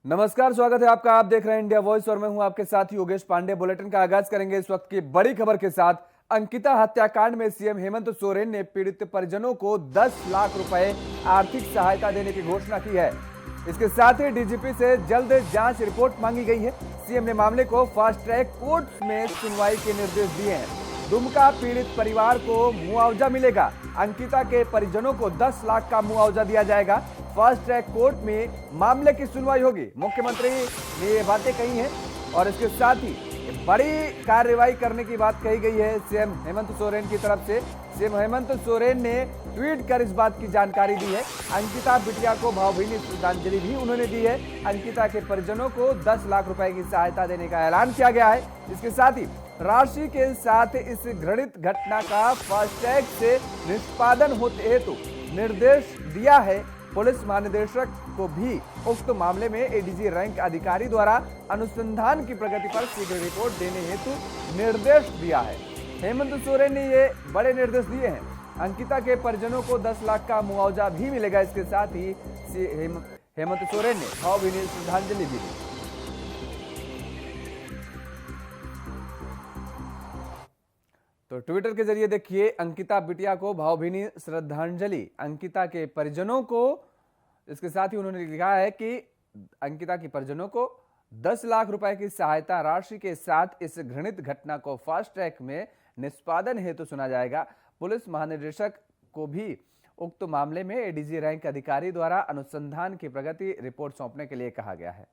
नमस्कार, स्वागत है आपका। आप देख रहे हैं इंडिया वॉइस और मैं हूं आपके साथ योगेश पांडे। बुलेटिन का आगाज करेंगे इस वक्त की बड़ी खबर के साथ। अंकिता हत्याकांड में सीएम हेमंत सोरेन ने पीड़ित परिजनों को 10 लाख रुपए आर्थिक सहायता देने की घोषणा की है। इसके साथ ही डीजीपी से जल्द जांच रिपोर्ट मांगी गई है। सीएम ने मामले को फास्ट ट्रैक कोर्ट में सुनवाई के निर्देश दिए हैं। दुमका पीड़ित परिवार को मुआवजा मिलेगा। अंकिता के परिजनों को 10 लाख का मुआवजा दिया जाएगा। फास्ट ट्रैक कोर्ट में मामले की सुनवाई होगी। मुख्यमंत्री ने ये बातें कही हैं और इसके साथ ही बड़ी कार्रवाई करने की बात कही गई है सीएम हेमंत सोरेन की तरफ से। सीएम हेमंत सोरेन ने ट्वीट कर इस बात की जानकारी दी है। अंकिता बिटिया को भावभीनी श्रद्धांजलि भी उन्होंने दी है। अंकिता के परिजनों को 10 लाख रुपए की सहायता देने का ऐलान किया गया है। इसके साथ ही राशि के साथ इस घृणित घटना का फास्टैग से निष्पादन होते हेतु निर्देश दिया है। पुलिस महानिदेशक को भी उक्त मामले में एडीजी रैंक अधिकारी द्वारा अनुसंधान की प्रगति पर शीघ्र रिपोर्ट देने हेतु निर्देश दिया है। हेमंत सोरेन ने ये बड़े निर्देश दिए हैं। अंकिता के परिजनों को 10 लाख का मुआवजा भी मिलेगा। इसके साथ ही हेमंत सोरेन ने भावभीनी श्रद्धांजलि भी दी। तो ट्विटर के जरिए देखिए, अंकिता बिटिया को भावभीनी श्रद्धांजलि अंकिता के परिजनों को। इसके साथ ही उन्होंने लिखा है कि अंकिता के परिजनों को 10 लाख रुपए की सहायता राशि के साथ इस घृणित घटना को फास्ट ट्रैक में निष्पादन हेतु सुना जाएगा। पुलिस महानिदेशक को भी उक्त मामले में एडीजी रैंक अधिकारी द्वारा अनुसंधान की प्रगति रिपोर्ट सौंपने के लिए कहा गया है।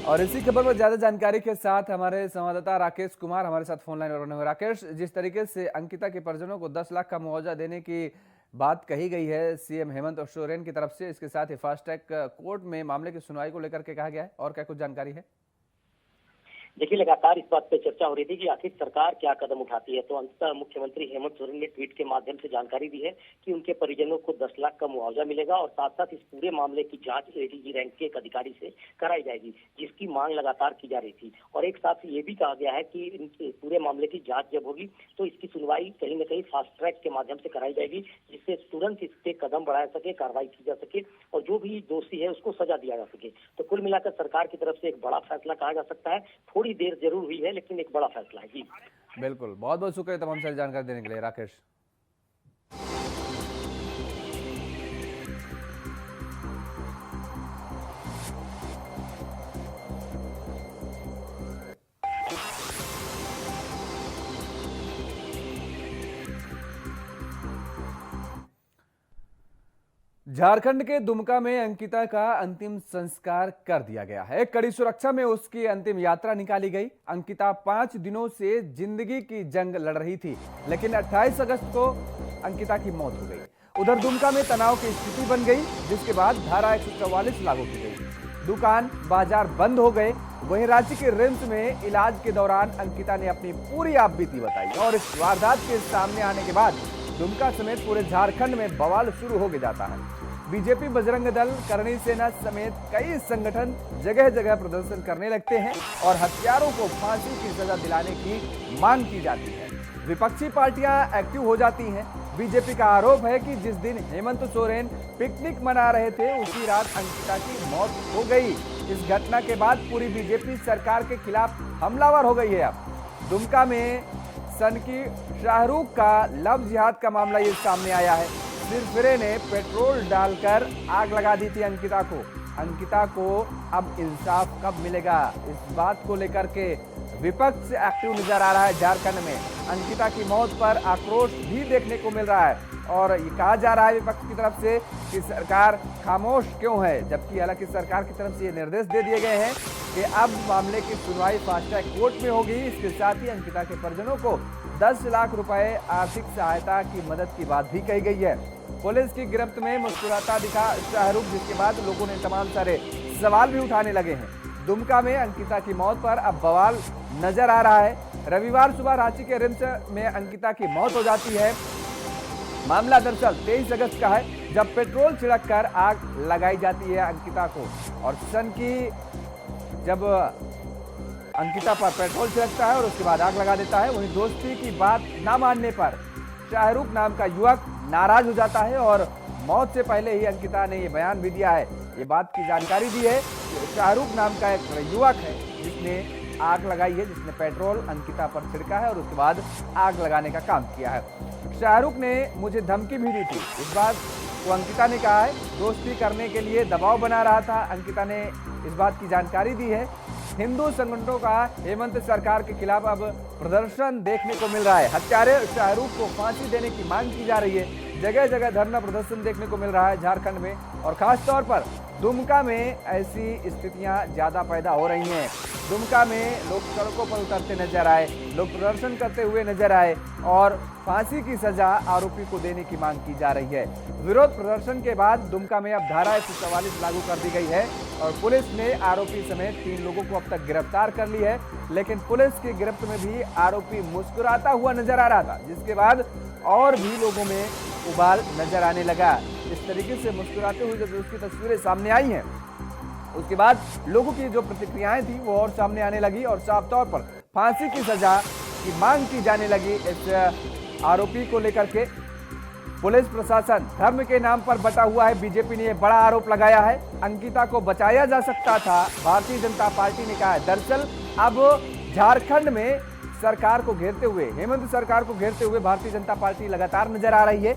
और इसी खबर पर ज्यादा जानकारी के साथ हमारे संवाददाता राकेश कुमार हमारे साथ फोन लाइन पर बने हुए। राकेश, जिस तरीके से अंकिता के परिजनों को 10 लाख का मुआवजा देने की बात कही गई है सीएम हेमंत सोरेन की तरफ से, इसके साथ ही फास्ट ट्रैक कोर्ट में मामले की सुनवाई को लेकर के कहा गया है, और क्या कुछ जानकारी है? देखिए, लगातार इस बात पे चर्चा हो रही थी कि आखिर सरकार क्या कदम उठाती है। तो अंततः मुख्यमंत्री हेमंत सोरेन ने ट्वीट के माध्यम से जानकारी दी है कि उनके परिजनों को 10 लाख का मुआवजा मिलेगा और साथ साथ इस पूरे मामले की जांच एडीजी रैंक के एक अधिकारी से कराई जाएगी, जिसकी मांग लगातार की जा रही थी। और एक साथ ये भी कहा गया है कि इन पूरे मामले की जांच जब होगी तो इसकी सुनवाई कहीं न कहीं फास्ट ट्रैक के माध्यम से कराई जाएगी, जिससे तुरंत इस पे कदम बढ़ाया सके, कार्रवाई की जा सके और जो भी दोषी है उसको सजा दिया जा सके। तो कुल मिलाकर सरकार की तरफ से एक बड़ा फैसला कहा जा सकता है। थोड़ी देर जरूर हुई है लेकिन एक बड़ा फैसला है। जी बिल्कुल, बहुत बहुत शुक्रिया तमाम सारी जानकारी देने के लिए राकेश। झारखंड के दुमका में अंकिता का अंतिम संस्कार कर दिया गया है। कड़ी सुरक्षा में उसकी अंतिम यात्रा निकाली गई। अंकिता 5 दिनों से जिंदगी की जंग लड़ रही थी, लेकिन 28 अगस्त को अंकिता की मौत हो गई। उधर दुमका में तनाव की स्थिति बन गई, जिसके बाद धारा 144 लागू की गई। दुकान बाजार बंद हो गए। वहीं रांची के रिम्स में इलाज के दौरान अंकिता ने अपनी पूरी आपबीती बताई और इस वारदात के सामने आने के बाद दुमका समेत पूरे झारखंड में बवाल शुरू हो जाता है। बीजेपी, बजरंग दल, करणी सेना समेत कई संगठन जगह जगह प्रदर्शन करने लगते हैं और हत्यारों को फांसी की सजा दिलाने की मांग की जाती है। विपक्षी पार्टियां एक्टिव हो जाती हैं। बीजेपी का आरोप है कि जिस दिन हेमंत सोरेन पिकनिक मना रहे थे उसी रात अंकिता की मौत हो गई। इस घटना के बाद पूरी बीजेपी सरकार के खिलाफ हमलावर हो गई है। अब दुमका में सन की शाहरुख का लव जिहाद का मामला ये सामने आया है। सिरफिरे ने पेट्रोल डालकर आग लगा दी थी अंकिता को। अंकिता को अब इंसाफ कब मिलेगा, इस बात को लेकर के विपक्ष एक्टिव नजर आ रहा है झारखंड में। अंकिता की मौत पर आक्रोश भी देखने को मिल रहा है और ये कहा जा रहा है विपक्ष की तरफ से कि सरकार खामोश क्यों है, जबकि हालांकि सरकार की तरफ से ये निर्देश दे दिए गए हैं कि अब मामले की सुनवाई फास्ट ट्रैक कोर्ट में होगी। इसके साथ ही अंकिता के परिजनों को 10 लाख रुपए आर्थिक सहायता की मदद की बात भी कही गई है। पुलिस की गिरफ्त में मुस्कुराता दिखा शाहरुख, जिसके बाद लोगों ने तमाम सारे सवाल भी उठाने लगे हैं। दुमका में अंकिता की मौत पर अब बवाल नजर आ रहा है। रविवार सुबह रांची के रिम्स में अंकिता की मौत हो जाती है। मामला दरअसल 23 अगस्त का है, जब पेट्रोल छिड़क कर आग लगाई जाती है अंकिता को और सन की जब अंकिता पर पेट्रोल छिड़कता है और उसके बाद आग लगा देता है। वहीं दोस्ती की बात ना मानने पर शाहरुख नाम का युवक नाराज हो जाता है और मौत से पहले ही अंकिता ने ये बयान भी दिया है, ये बात की जानकारी दी है कि शाहरुख नाम का एक युवक है जिसने आग लगाई है, जिसने पेट्रोल अंकिता पर छिड़का है और उसके बाद आग लगाने का काम किया है। शाहरुख ने मुझे धमकी भी दी थी, इस बात को अंकिता ने कहा है। दोस्ती करने के लिए दबाव बना रहा था, अंकिता ने इस बात की जानकारी दी है। हिंदू संगठनों का हेमंत सरकार के खिलाफ अब प्रदर्शन देखने को मिल रहा है। हत्यारे शाहरुख को फांसी देने की मांग की जा रही है। जगह जगह धरना प्रदर्शन देखने को मिल रहा है झारखंड में, और खास तौर पर दुमका में ऐसी स्थितियां ज्यादा पैदा हो रही हैं। दुमका में लोग सड़कों पर उतरते नजर आए, लोग प्रदर्शन करते हुए नजर आए और फांसी की सजा आरोपी को देने की मांग की जा रही है। विरोध प्रदर्शन के बाद दुमका में अब धारा 144 लागू कर दी गई है और पुलिस ने आरोपी समेत 3 लोगों को अब तक गिरफ्तार कर ली है। लेकिन पुलिस की गिरफ्त में भी आरोपी मुस्कुराता हुआ नजर आ रहा था, जिसके बाद और भी लोगों में उबाल नजर आने लगा। इस तरीके से मुस्कुराते हुए जब उसकी तस्वीरें सामने आई हैं, उसके बाद लोगों की जो प्रतिक्रियाएं थी वो और सामने आने लगी और साफ तौर पर फांसी की सजा की मांग की जाने लगी इस आरोपी को लेकर के। पुलिस प्रशासन धर्म के नाम पर बटा हुआ है, बीजेपी ने यह बड़ा आरोप लगाया है। अंकिता को बचाया जा सकता था, भारतीय जनता पार्टी ने कहा है। दरअसल अब झारखंड में सरकार को घेरते हुए, हेमंत सरकार को घेरते हुए भारतीय जनता पार्टी लगातार नजर आ रही है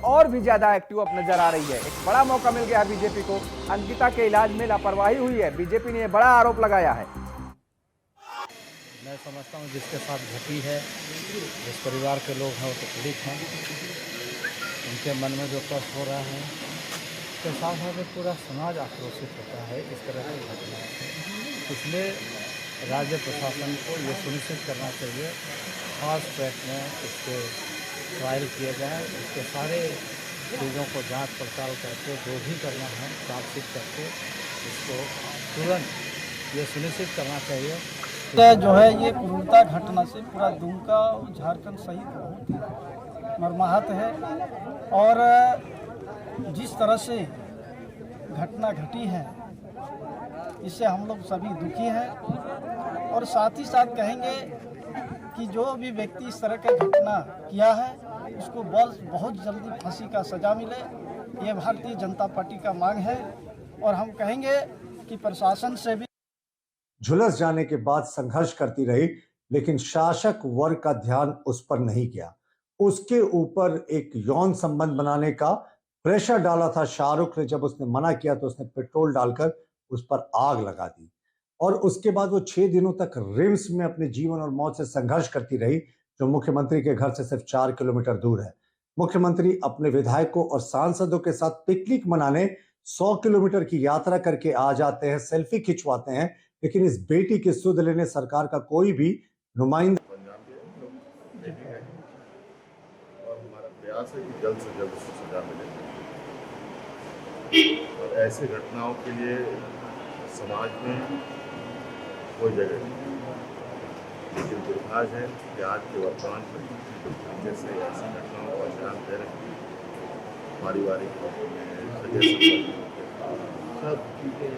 और भी ज्यादा एक्टिव अप नजर आ रही है। एक बड़ा मौका मिल गया बीजेपी को। अंकिता के इलाज में लापरवाही हुई है, बीजेपी ने यह बड़ा आरोप लगाया है। मैं समझता हूँ जिसके साथ घटी है, जिस परिवार के लोग हैं वो तो पीड़ित हैं, उनके मन में जो कष्ट हो रहा है, उसके साथ साथ पूरा समाज आक्रोशित होता है इस तरह की घटना से। इसलिए राज्य प्रशासन को ये सुनिश्चित करना चाहिए फास्ट ट्रैक में इसके ट्रायल किए जाएँ, इसके सारे चीज़ों को जांच पड़ताल करके जो भी करना है चार्जशीट करके इसको तुरंत ये सुनिश्चित करना चाहिए। जो है ये क्रूरता घटना से पूरा दुमका और झारखंड सहित बहुत ही मर्माहत है और जिस तरह से घटना घटी है इससे हम लोग सभी दुखी हैं और साथ ही साथ कहेंगे कि जो भी व्यक्ति इस तरह का घटना किया है उसको बहुत जल्दी फांसी का सजा मिले, ये भारतीय जनता पार्टी का मांग है। और हम कहेंगे कि प्रशासन से भी झुलस जाने के बाद संघर्ष करती रही, लेकिन शासक वर्ग का ध्यान उस पर नहीं गया। उसके ऊपर एक यौन संबंध बनाने का प्रेशर डाला था शाहरुख ने। जब उसने मना किया तो उसने पेट्रोल डालकर उस पर आग लगा दी और उसके बाद वो 6 दिनों तक रिम्स में अपने जीवन और मौत से संघर्ष करती रही, जो मुख्यमंत्री के घर से सिर्फ 4 किलोमीटर दूर है। मुख्यमंत्री अपने विधायकों और सांसदों के साथ पिकनिक मनाने 100 किलोमीटर की यात्रा करके आ जाते हैं, सेल्फी खिंचवाते हैं, लेकिन इस बेटी की सुध लेने सरकार का कोई भी नुमाइंदा और हमारा प्रयास है कि जल्द से जल्द उसको सजा मिले। और ऐसी घटनाओं के लिए समाज में कोई जगह नहीं, लेकिन दुर्भाग्य है कि आज के वर्तमान परिस्थिति जैसे ऐसी घटनाओं को अंजाम दे रहे हैं, पारिवारिक सब चीज़ें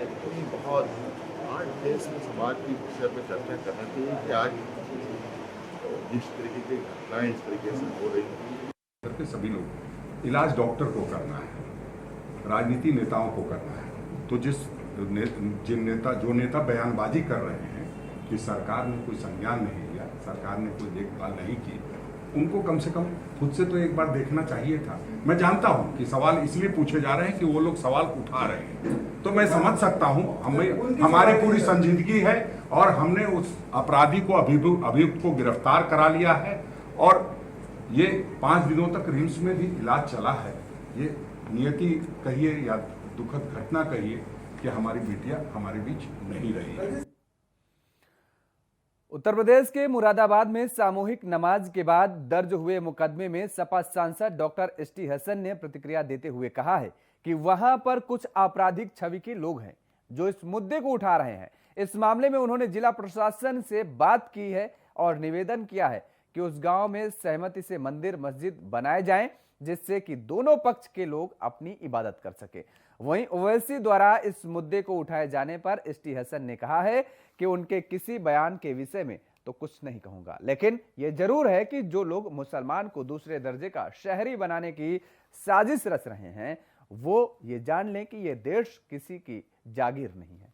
बहुत आज देश में समाज की विषय पर चर्चा करना चाहिए कि आज जिस तरीके की घटनाएं इस तरीके से हो रही हैं, करके सभी लोग इलाज डॉक्टर को करना है, राजनीति नेताओं को करना है। तो जो नेता बयानबाजी कर रहे हैं कि सरकार ने कोई संज्ञान नहीं लिया, सरकार ने कोई देखभाल नहीं की, उनको कम से कम खुद से तो एक बार देखना चाहिए था। मैं जानता हूं कि सवाल इसलिए पूछे जा रहे हैं कि वो लोग सवाल उठा रहे हैं, तो मैं समझ सकता हूं। हमारी पूरी संजीदगी है और हमने उस अपराधी को अभियुक्त को गिरफ्तार करा लिया है और ये 5 दिनों तक रिम्स में भी इलाज चला है। ये नियति कहिए या दुखद घटना कहिए कि हमारी बेटियां हमारे बीच नहीं रही। उत्तर प्रदेश के मुरादाबाद में सामूहिक नमाज के बाद दर्ज हुए मुकदमे में सपा सांसद डॉक्टर एसटी हसन ने प्रतिक्रिया देते हुए कहा है कि वहां पर कुछ आपराधिक छवि के लोग हैं जो इस मुद्दे को उठा रहे हैं। इस मामले में उन्होंने जिला प्रशासन से बात की है और निवेदन किया है कि उस गांव में सहमति से मंदिर मस्जिद बनाए जाएं, जिससे कि दोनों पक्ष के लोग अपनी इबादत कर सके। वहीं ओवैसी द्वारा इस मुद्दे को उठाए जाने पर एसटी हसन ने कहा है कि उनके किसी बयान के विषय में तो कुछ नहीं कहूंगा, लेकिन यह जरूर है कि जो लोग मुसलमान को दूसरे दर्जे का शहरी बनाने की साजिश रच रहे हैं वो ये जान लें कि यह देश किसी की जागीर नहीं है।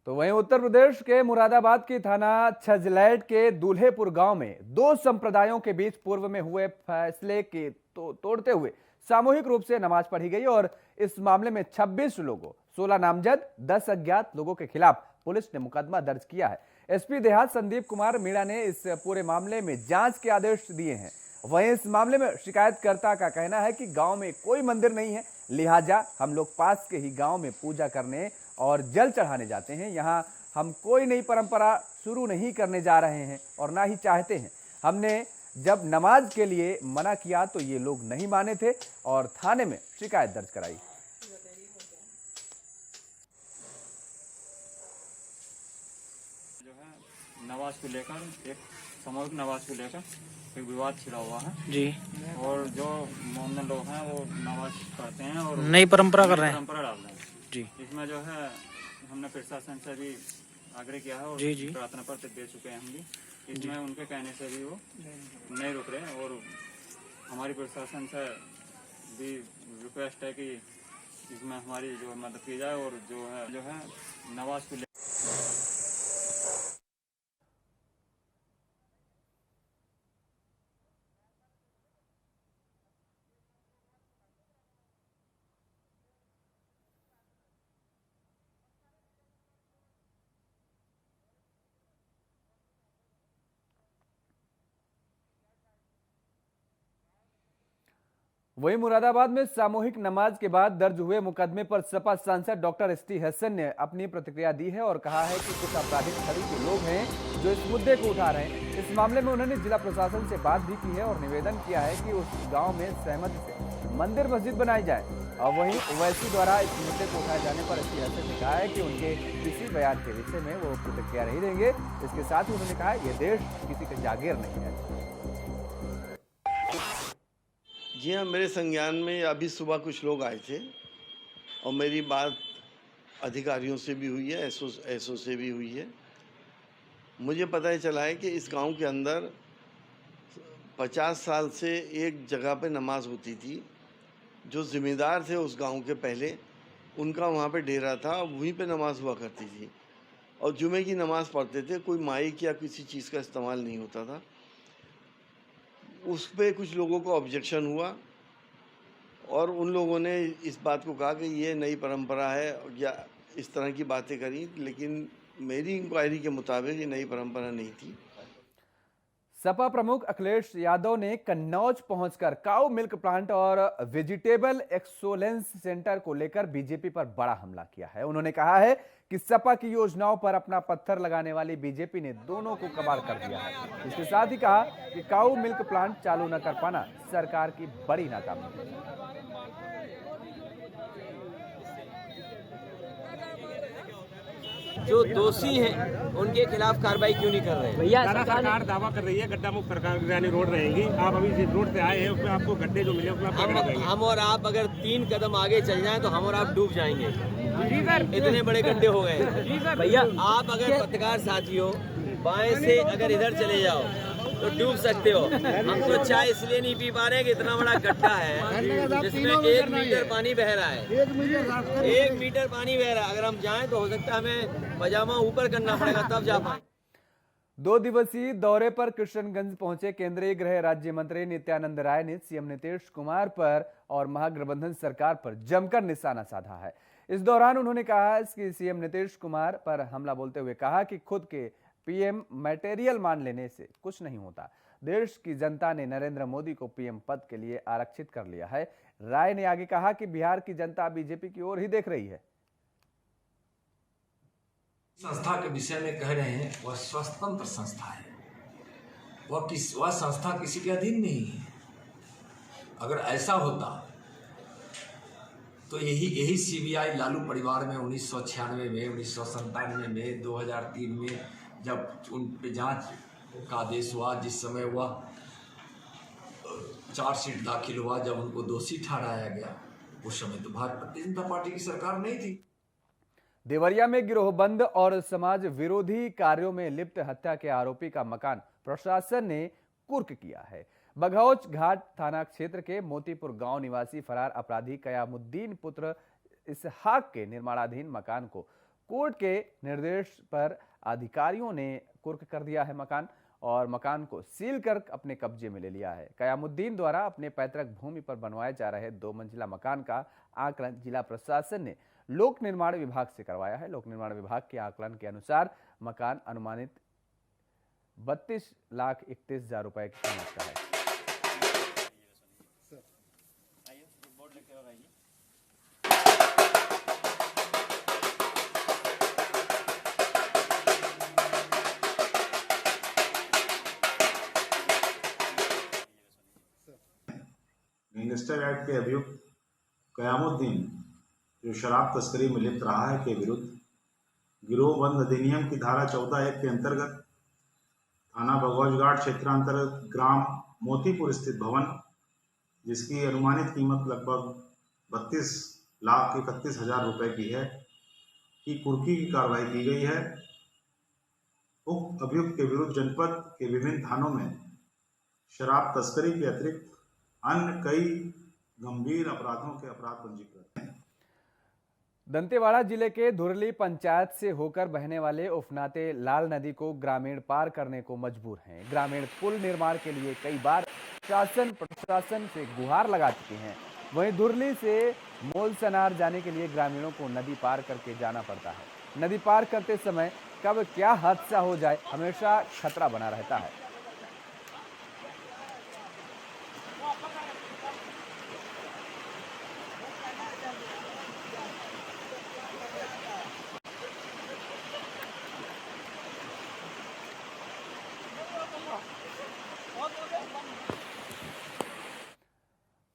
तो वहीं उत्तर प्रदेश के मुरादाबाद की थाना छजलैट के दूल्हेपुर गांव में दो संप्रदायों के बीच पूर्व में हुए फैसले के तोड़ते हुए सामूहिक रूप से नमाज पढ़ी गई और इस मामले में 26 लोगों 16 नामजद 10 अज्ञात लोगों के खिलाफ पुलिस ने मुकदमा दर्ज किया है। एसपी देहात संदीप कुमार मीणा ने इस पूरे मामले में जांच के आदेश दिए हैं। वहीं इस मामले में शिकायतकर्ता का कहना है कि गांव में कोई मंदिर नहीं है, लिहाजा हम लोग पास के ही गांव में पूजा करने और जल चढ़ाने जाते हैं। यहाँ हम कोई नई परंपरा शुरू नहीं करने जा रहे हैं और ना ही चाहते हैं। हमने जब नमाज के लिए मना किया तो ये लोग नहीं माने थे और थाने में शिकायत दर्ज कराई। जो है नमाज को लेकर एक सामूहिक नमाज को लेकर एक विवाद छिड़ा हुआ है जी, और जो मोमन लोग हैं वो नमाज पढ़ते हैं और नई परंपरा कर रहे हैं परंपरा डाल रहे हैं जी। इसमें जो है हमने प्रशासन से भी आग्रह किया है और जी जी प्रार्थना पत्र दे चुके हैं हम भी। इसमें उनके कहने से भी वो नहीं रुक रहे और हमारी प्रशासन से भी रिक्वेस्ट है कि इसमें हमारी जो मदद की जाए और जो है नमाज को वहीं मुरादाबाद में सामूहिक नमाज के बाद दर्ज हुए मुकदमे पर सपा सांसद डॉक्टर एसटी हसन ने अपनी प्रतिक्रिया दी है और कहा है कि कुछ आपराधिक छवि के लोग हैं जो इस मुद्दे को उठा रहे हैं। इस मामले में उन्होंने जिला प्रशासन से बात भी की है और निवेदन किया है कि उस गांव में सहमति से मंदिर मस्जिद बनाई जाए। और वहीं ओवैसी द्वारा इस मुद्दे को उठाए जाने पर एसटी हसन ने कहा है कि उनके किसी बयान के विषय में वो प्रतिक्रिया नहीं देंगे। इसके साथ ही उन्होंने कहा यह देश किसी का जागीर नहीं है। जी हाँ, मेरे संज्ञान में अभी सुबह कुछ लोग आए थे और मेरी बात अधिकारियों से भी हुई है, एसओ से भी हुई है। मुझे पता ही चला है कि इस गांव के अंदर 50 साल से एक जगह पे नमाज होती थी। जो ज़िम्मेदार थे उस गांव के पहले, उनका वहाँ पे डेरा था, वहीं पे नमाज हुआ करती थी और जुमे की नमाज पढ़ते थे। कोई माइक या किसी चीज़ का इस्तेमाल नहीं होता था। उस पे कुछ लोगों को ऑब्जेक्शन हुआ और उन लोगों ने इस बात को कहा कि ये नई परंपरा है या इस तरह की बातें करी, लेकिन मेरी इंक्वायरी के मुताबिक ये नई परंपरा नहीं थी। सपा प्रमुख अखिलेश यादव ने कन्नौज पहुंचकर काऊ मिल्क प्लांट और वेजिटेबल एक्सोलेंस सेंटर को लेकर बीजेपी पर बड़ा हमला किया है। उन्होंने कहा है कि सपा की योजनाओं पर अपना पत्थर लगाने वाली बीजेपी ने दोनों को कबाड़ कर दिया है। इसके साथ ही कहा कि काऊ मिल्क प्लांट चालू न कर पाना सरकार की बड़ी नाकामी है। जो दोषी हैं उनके खिलाफ कार्रवाई क्यों नहीं कर रहे हैं? भैया सरकार दावा कर रही है गड्ढा मुक्त सरकार यानी रोड रहेगी। आप अभी जिस रोड से आए हैं उसमें आपको गड्ढे जो मिले उसमें हम और आप अगर 3 कदम आगे चल जाएं तो हम और आप डूब जाएंगे। इतने बड़े गड्ढे हो गए भैया। आप अगर पत्रकार साथियों बाएं से अगर इधर चले जाओ तो डूब सकते हो। हम तो चाय इसलिए नहीं पी पा रहे कि इतना बड़ा गड्ढा है जिसमें 1 मीटर पानी बह रहा है। 1 मीटर पानी बह रहा है। अगर हम जाएं तो हो सकता है हमें पजामा ऊपर करना पड़ेगा तब जा पाए। 2 दिवसीय दौरे पर किशनगंज पहुंचे केंद्रीय गृह राज्य मंत्री नित्यानंद राय ने सीएम नीतीश कुमार पर और महागठबंधन सरकार पर जमकर निशाना साधा है। इस दौरान उन्होंने कहा कि सीएम नीतीश कुमार पर हमला बोलते हुए कहा कि खुद के पीएम मटेरियल मान लेने से कुछ नहीं होता। देश की जनता ने नरेंद्र मोदी को पीएम पद के लिए आरक्षित कर लिया है। राय ने आगे कहा कि बिहार की जनता बीजेपी की ओर ही देख रही है। संस्था के विषय में कह रहे हैं, वह स्वतंत्र संस्था है, वह संस्था किसी के अधीन नहीं है। अगर ऐसा होता तो यही सीबीआई लालू परिवार में 1996 में, 1997 में, 2003 में जब उन पे जांच का आदेश हुआ, जिस समय वह चार्जशीट दाखिल हुआ, जब उनको दोषी ठहराया गया, उस समय तो भारतीय जनता पार्टी की सरकार नहीं थी। देवरिया में गिरोहबंद और समाज विरोधी कार्यों में लिप्त हत्या के आरोपी का मकान प्रशासन ने कुर्क किया है। बघौच घाट थाना क्षेत्र के मोतीपुर गांव निवासी फरार अपराधी कयामुद्दीन पुत्र इसहाक के निर्माणाधीन मकान को कोर्ट के निर्देश पर अधिकारियों ने कुर्क कर दिया है मकान और मकान को सील कर अपने कब्जे में ले लिया है। कयामुद्दीन द्वारा अपने पैतृक भूमि पर बनवाए जा रहे 2 मंजिला मकान का आकलन जिला प्रशासन ने लोक निर्माण विभाग से करवाया है। लोक निर्माण विभाग के आकलन के अनुसार मकान अनुमानित 32,31,000 रुपए की कीमत का है। गैंगस्टर एक्ट के अभियुक्त कयामुद्दीन जो शराब तस्करी में लिप्त रहा है के विरुद्ध गिरोहबंद अधिनियम की धारा 14(1) के अंतर्गत थाना बघौचघाट क्षेत्रांतर्गत ग्राम मोतीपुर स्थित भवन, जिसकी अनुमानित कीमत लगभग 32,31,000 रुपए की है, की कुर्की की कार्रवाई की गई है। उक्त अभियुक्त के विरुद्ध जनपद के विभिन्न थानों में शराब तस्करी के अतिरिक्त अन्य कई गंभीर अपराधों के अपराध पंजीकृत हैं। दंतेवाड़ा जिले के धुरली पंचायत से होकर बहने वाले उफनाते लाल नदी को ग्रामीण पार करने को मजबूर हैं। ग्रामीण पुल निर्माण के लिए कई बार शासन प्रशासन से गुहार लगा चुके हैं। वहीं धुरली से मोलसनार जाने के लिए ग्रामीणों को नदी पार करके जाना पड़ता है। नदी पार करते समय कब क्या हादसा हो जाए, हमेशा खतरा बना रहता है।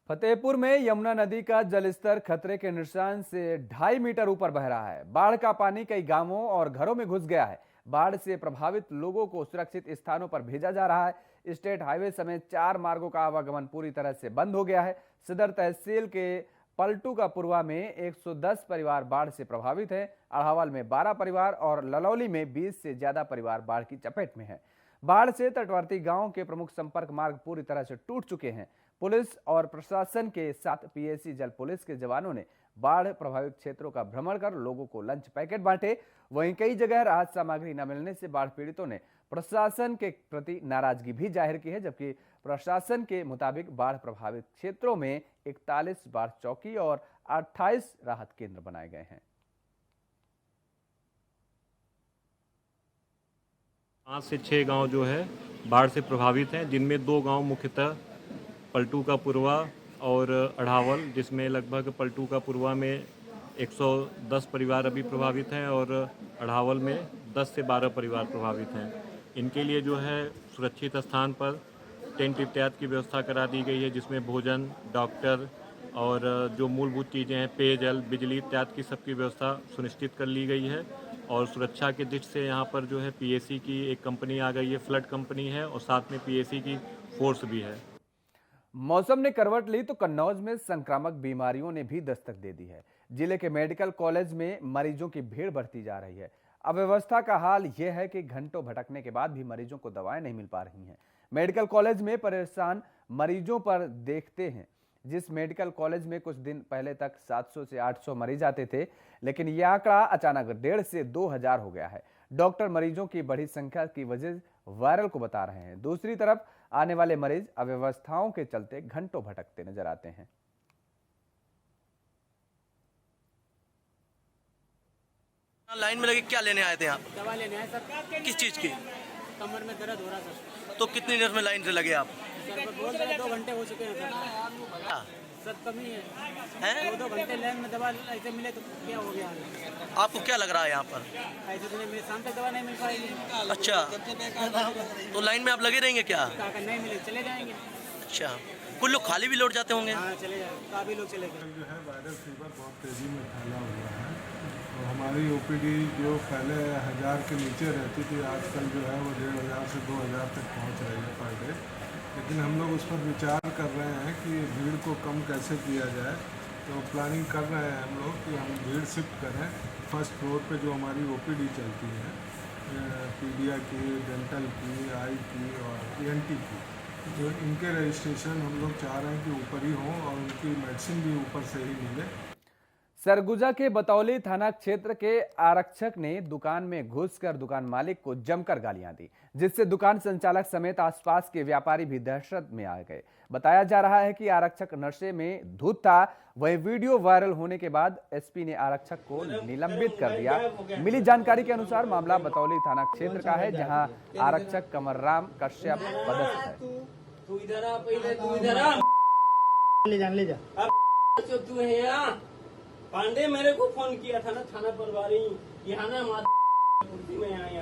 फतेहपुर में यमुना नदी का जलस्तर खतरे के निशान से 2.5 मीटर ऊपर बह रहा है। बाढ़ का पानी कई गांवों और घरों में घुस गया है। बाढ़ से प्रभावित लोगों को सुरक्षित स्थानों पर भेजा जा रहा है। स्टेट हाईवे समेत 4 मार्गों का आवागमन पूरी तरह से बंद हो गया है। सदर तहसील के पलटू का पुरवा में 110 परिवार बाढ़ से प्रभावित हैं। अढ़ावल में 12 परिवार और ललौली में 20 से ज्यादा परिवार बाढ़ की चपेट में है। बाढ़ से तटवर्ती गांव के प्रमुख संपर्क मार्ग पूरी तरह से टूट चुके हैं। पुलिस और प्रशासन के साथ पीएसी जल पुलिस के जवानों ने बाढ़ प्रभावित क्षेत्रों का भ्रमण कर लोगों को लंच पैकेट बांटे। वहीं कई जगह राहत सामग्री न मिलने से बाढ़ पीड़ितों ने प्रशासन के प्रति नाराजगी भी जाहिर की है, जबकि प्रशासन के मुताबिक बाढ़ प्रभावित क्षेत्रों में 41 बाढ़ चौकी और 28 राहत केंद्र बनाए गए हैं। 5 से 6 गांव जो है बाढ़ से प्रभावित हैं, जिनमें 2 गांव मुख्यतः पलटू का पुरवा और अढ़ावल, जिसमें लगभग पलटू का पुरवा में 110 परिवार अभी प्रभावित हैं और अढ़ावल में 10 से 12 परिवार प्रभावित हैं। इनके लिए जो है सुरक्षित स्थान पर टेंट इत्यादि की व्यवस्था करा दी गई है, जिसमें भोजन, डॉक्टर और जो मूलभूत चीज़ें हैं, पेयजल, बिजली इत्यादि की सबकी व्यवस्था सुनिश्चित कर ली गई है। और सुरक्षा के दृष्टि से यहाँ पर जो है पीएसी की एक कंपनी आ गई है, फ्लड कंपनी है, और साथ में पीएसी की फोर्स भी है। मौसम ने करवट ली तो कन्नौज में संक्रामक बीमारियों ने भी दस्तक दे दी है। जिले के मेडिकल कॉलेज में मरीजों की भीड़ बढ़ती जा रही है। अव्यवस्था का हाल यह है कि घंटों भटकने के बाद भी मरीजों को दवाएं नहीं मिल पा रही हैं। मेडिकल कॉलेज में परेशान मरीजों पर देखते हैं। जिस मेडिकल कॉलेज में कुछ दिन पहले तक 700 से 800 मरीज आते थे, लेकिन यह आंकड़ा अचानक 1,500 से 2,000 हो गया है। डॉक्टर मरीजों की बढ़ी संख्या की वजह वायरल को बता रहे हैं। दूसरी तरफ आने वाले मरीज अव्यवस्थाओं के चलते घंटों भटकते नजर आते हैं। लाइन में लगे क्या लेने आए थे आप? दवा लेने आए सरकार के किस चीज की? कमर में दर्द हो रहा सर। तो कितनी देर में लाइन से लगे आप? सर बोल रहे 2 घंटे हो चुके हैं सर। सब कमी है 2 घंटे लाइन में दवा ऐसे मिले तो क्या हो गया? आपको क्या लग रहा है यहाँ पर? ऐसे दिन मेरे शाम तक दवा नहीं मिल पाएगी। अच्छा, तो लाइन में आप लगे रहेंगे क्या? नहीं मिले चले जाएंगे। अच्छा, कुछ लोग खाली भी लौट जाते होंगे? हाँ चले जाएंगे, काफ़ी लोग चले गए। जो है वायरल फीवर बहुत तेज़ी में फैला हुआ है और हमारी ओपीडी जो पहले 1000 के नीचे रहती थी आजकल जो है वो 1500 से 2000 तक पहुंच रही है पर डे। लेकिन हम लोग उस पर विचार कर रहे हैं कि भीड़ को कम कैसे किया जाए। तो प्लानिंग कर रहे हैं हम लोग कि हम भीड़ शिफ्ट करें फर्स्ट फ्लोर पे जो हमारी ओपीडी चलती है, पीडिया की, डेंटल की, आई की और ENT की, तो इनके रजिस्ट्रेशन हम लोग चाह रहे हैं कि ऊपर ही हों और उनकी मेडिसिन भी ऊपर से ही मिले। सरगुजा के बतौली थाना क्षेत्र के आरक्षक ने दुकान में घुसकर दुकान मालिक को जमकर गालियां दी, जिससे दुकान संचालक समेत आसपास के व्यापारी भी दहशत में आ गए। बताया जा रहा है कि आरक्षक नशे में धुत था। वह वीडियो वायरल होने के बाद एसपी ने आरक्षक को निलंबित कर दिया। मिली जानकारी के अनुसार मामला बतौली थाना क्षेत्र का है, जहां आरक्षक कमरराम कश्यप पदस्थ है। तू इधर आ, पहले तू इधर आ। ले जा तू है यहाँ पांडे मेरे को फोन किया था ना थाना प्रभारी, यहाँ ना कुर्सी में यहाँ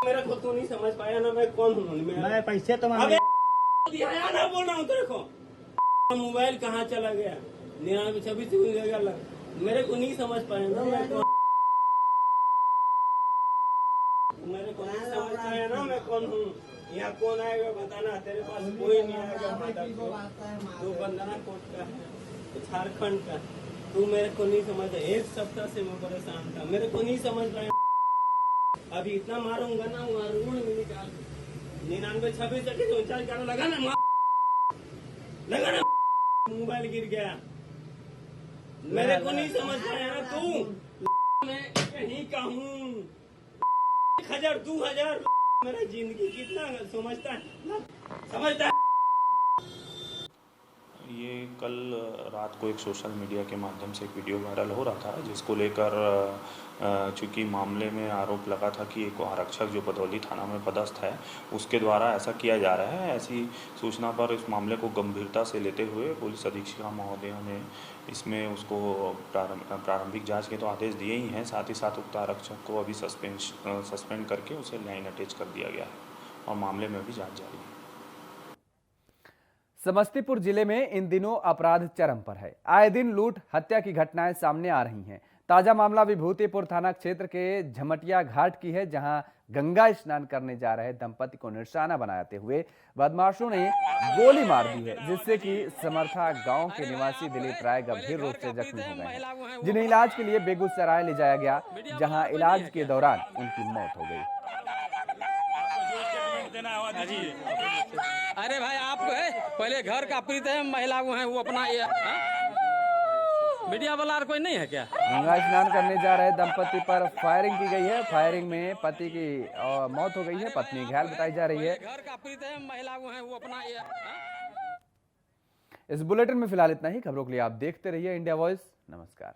मेरे को तू नहीं समझ पाया ना मैं कौन हूँ। मैं पैसे तो ना बोल रहा हूँ तेरे को। मोबाइल कहाँ चला गया? 9926 मेरे को नहीं समझ पाया ना मैं कौन। मेरे को नहीं समझ पाया ना मैं कौन हूँ। यहाँ कौन आएगा बताना? तेरे पास कोई नहीं आएगा। तू बंदना कोट का है, झारखंड का। तू मेरे को नहीं समझ। 1 सप्ताह से मैं परेशान था, मेरे को नहीं समझ पाया। अभी इतना मारूंगा ना रूढ़ में निकाल 9926 लगा ना लगा ना मोबाइल गिर गया। मेरे को नहीं समझ पाया ना तू। मैं कहीं का हूँ 1000 2000 मेरा जिंदगी कितना समझता है। ये कल रात को एक सोशल मीडिया के माध्यम से एक वीडियो वायरल हो रहा था, जिसको लेकर चूँकि मामले में आरोप लगा था कि एक आरक्षक जो बदौली थाना में पदस्थ है उसके द्वारा ऐसा किया जा रहा है। ऐसी सूचना पर इस मामले को गंभीरता से लेते हुए पुलिस अधीक्षिका महोदय ने इसमें उसको प्रारंभिक जांच के तो आदेश दिए ही हैं, साथ ही साथ उक्त आरक्षक को अभी सस्पेंड करके उसे लाइन अटैच कर दिया गया है और मामले में भी जाँच जारी है। समस्तीपुर जिले में इन दिनों अपराध चरम पर है। आए दिन लूट हत्या की घटनाएं सामने आ रही हैं। ताजा मामला विभूतिपुर थाना क्षेत्र के झमटिया घाट की है, जहां गंगा स्नान करने जा रहे दंपति को निशाना बनाते हुए बदमाशों ने गोली मार दी है, जिससे कि समर्था गांव के निवासी दिलीप राय गंभीर रूप से जख्मी हो गए हैं, जिन्हें इलाज के लिए बेगूसराय ले जाया गया, जहां इलाज के दौरान उनकी मौत हो गई। अरे भाई आप पहले घर का प्रीत है, महिला वो है वो अपना मीडिया वाला कोई नहीं है क्या? गंगा स्नान करने जा रहे दंपति पर फायरिंग की गई है। फायरिंग में पति की मौत हो गई है, पत्नी घायल बताई जा रही है। घर का प्रीत है, महिला वो है वो अपना इस बुलेटिन में फिलहाल इतना ही। खबरों के लिए आप देखते रहिए इंडिया वॉइस। नमस्कार।